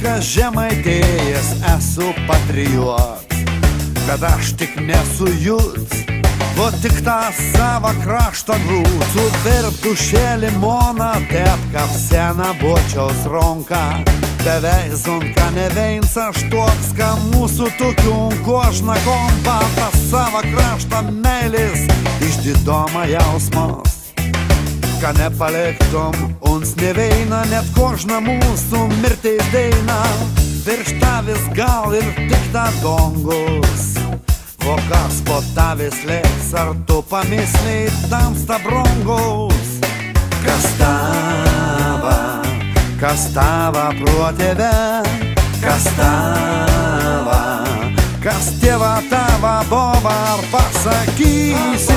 kad žemaitėjas esu patriot, kad aš tik nesu jūs, o tik tą savo kraštą grūtų, virptų šėlį moną, tepkav seną bočiaus ronką. Beveik zonka neveins aš toks, ka mūsų tokių kožna kompa, tą savo kraštą meilis išdidoma jausmas. Ka nepaliktum, uns neveina, net kožna mūsų mirtis daina. Virš tavis gal ir tik ta dongus, o kas po tavis lėks, ar tu pamisliai tamsta brongus. Kas tava protėve, kas tava, kas tėva tava bova, ar pasakysi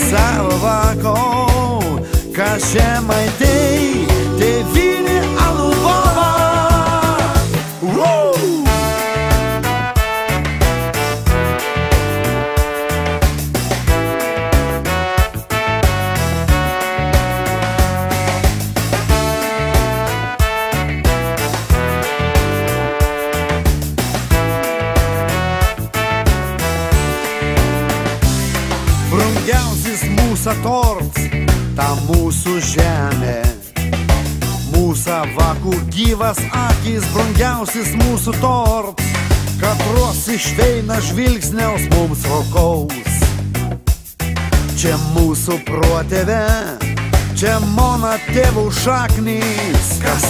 savo vakau, kas žemaitei tėvynė Alubova. Brangiausias mūsų torts, ta mūsų žemė, mūsų vakų gyvas akis, brangiausias mūsų torts, katros išveina žvilgsniaus mums rokaus. Čia mūsų protėve, čia mano tėvų šaknys, kas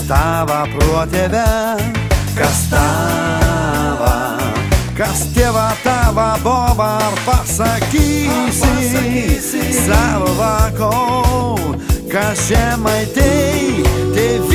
tava protėve, kas tava, kas tėva tava bova, ar pasakysi savo vakau, kas žemaitei tėvynė